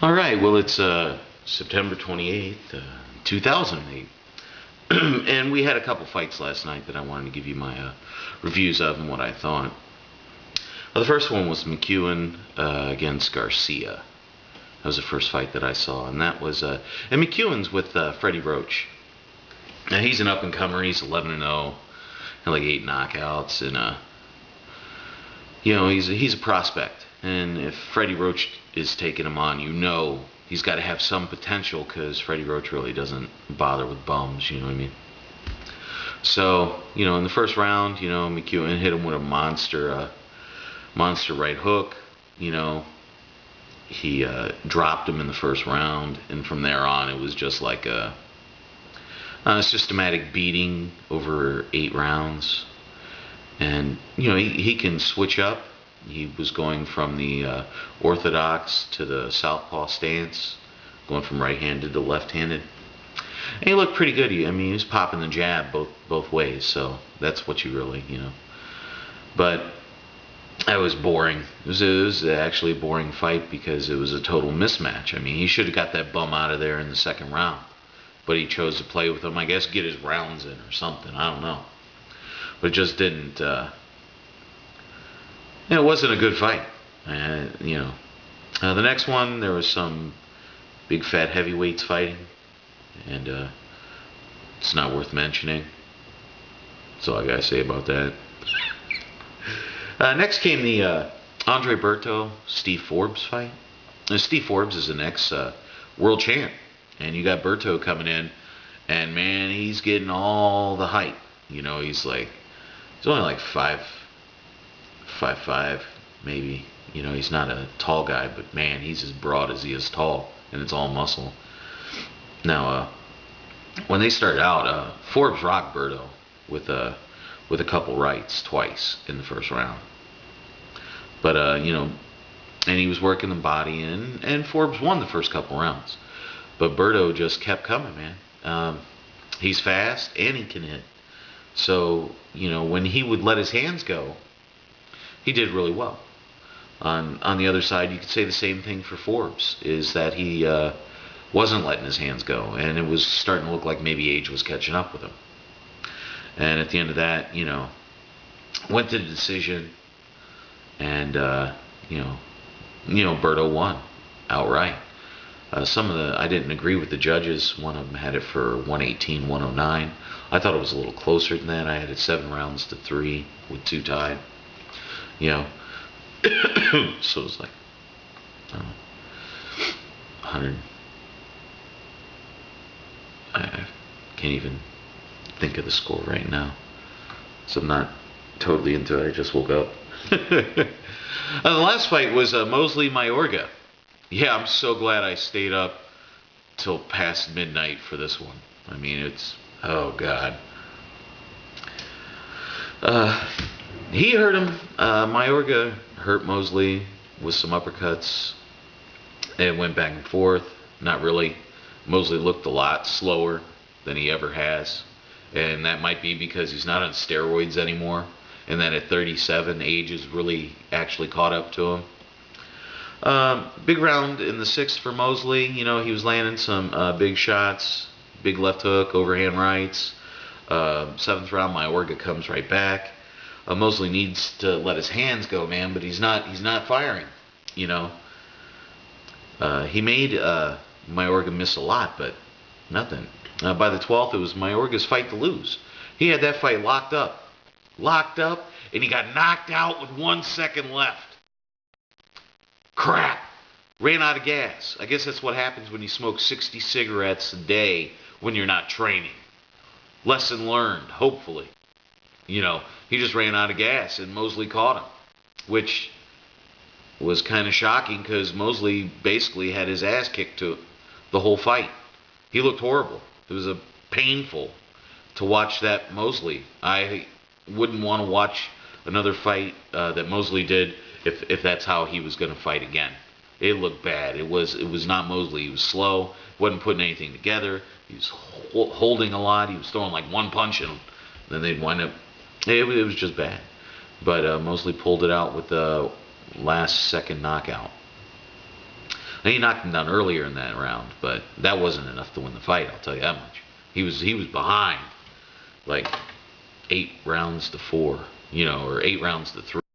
All right, well, it's September 28th, 2008. And we had a couple fights last night that I wanted to give you my reviews of and what I thought. Well, the first one was McEwen against Garcia. That was the first fight that I saw, and that was and McEwen's with Freddie Roach. Now he's an up-and-comer. He's 11-0, had like 8 knockouts, and he's a prospect. And if Freddie Roach is taking him on, he's got to have some potential, because Freddie Roach really doesn't bother with bums, you know what I mean? So, in the first round, McEwen hit him with a monster right hook. He dropped him in the first round, and from there on, it was just like a systematic beating over 8 rounds. And, he can switch up. He was going from the orthodox to the southpaw stance, going from right-handed to left-handed. And he looked pretty good. He was popping the jab both ways, so that's what you really, But that was boring. It was actually a boring fight because it was a total mismatch. He should have got that bum out of there in the second round, but he chose to play with him, I guess, get his rounds in or something. I don't know. But it just didn't... it wasn't a good fight. The next one, there was some big fat heavyweights fighting, and it's not worth mentioning. That's all I gotta say about that. Next came the Andre Berto Steve Forbes fight. Now, Steve Forbes is the next world champ, and you got Berto coming in, and man, he's getting all the hype. He's only like 5'5", maybe. He's not a tall guy, but man, he's as broad as he is tall, and it's all muscle. Now, when they started out, Forbes rocked Berto with a couple rights twice in the first round. But and he was working the body, and Forbes won the first couple rounds. But Berto just kept coming, man. He's fast and he can hit. So when he would let his hands go, he did really well. On the other side, you could say the same thing for Forbes, is that he wasn't letting his hands go, and it was starting to look like maybe age was catching up with him. And at the end of that, went to the decision, and Berto won outright. I didn't agree with the judges. One of them had it for 118, 109. I thought it was a little closer than that. I had it 7 rounds to 3 with 2 tied. So it was like 100. I can't even think of the score right now, so I'm not totally into it. I just woke up. The last fight was MosleyMayorga. Yeah, I'm so glad I stayed up till past midnight for this one. It's, oh god. He hurt him. Mayorga hurt Mosley with some uppercuts. It went back and forth. Not really. Mosley looked a lot slower than he ever has. And that might be because he's not on steroids anymore. And that at 37, age has really actually caught up to him. Big round in the 6th for Mosley. He was landing some big shots. Big left hook, overhand rights. 7th round, Mayorga comes right back. Mosley needs to let his hands go, man, but he's not firing. He made Mayorga miss a lot, but nothing. By the 12th, it was Mayorga's fight to lose. He had that fight locked up, and he got knocked out with 1 second left. Crap. Ran out of gas. I guess that's what happens when you smoke 60 cigarettes a day when you're not training. Lesson learned, hopefully. He just ran out of gas, and Mosley caught him, which was kind of shocking because Mosley basically had his ass kicked to the whole fight. He looked horrible. It was painful to watch that Mosley. I wouldn't want to watch another fight that Mosley did if that's how he was going to fight again. It looked bad. It was not Mosley. He was slow. Wasn't putting anything together. He was holding a lot. He was throwing like one punch, and then they'd wind up. It was just bad. But Mosley pulled it out with the last second knockout. And he knocked him down earlier in that round, but that wasn't enough to win the fight. I'll tell you that much. He was behind like 8 rounds to 4, or 8 rounds to 3.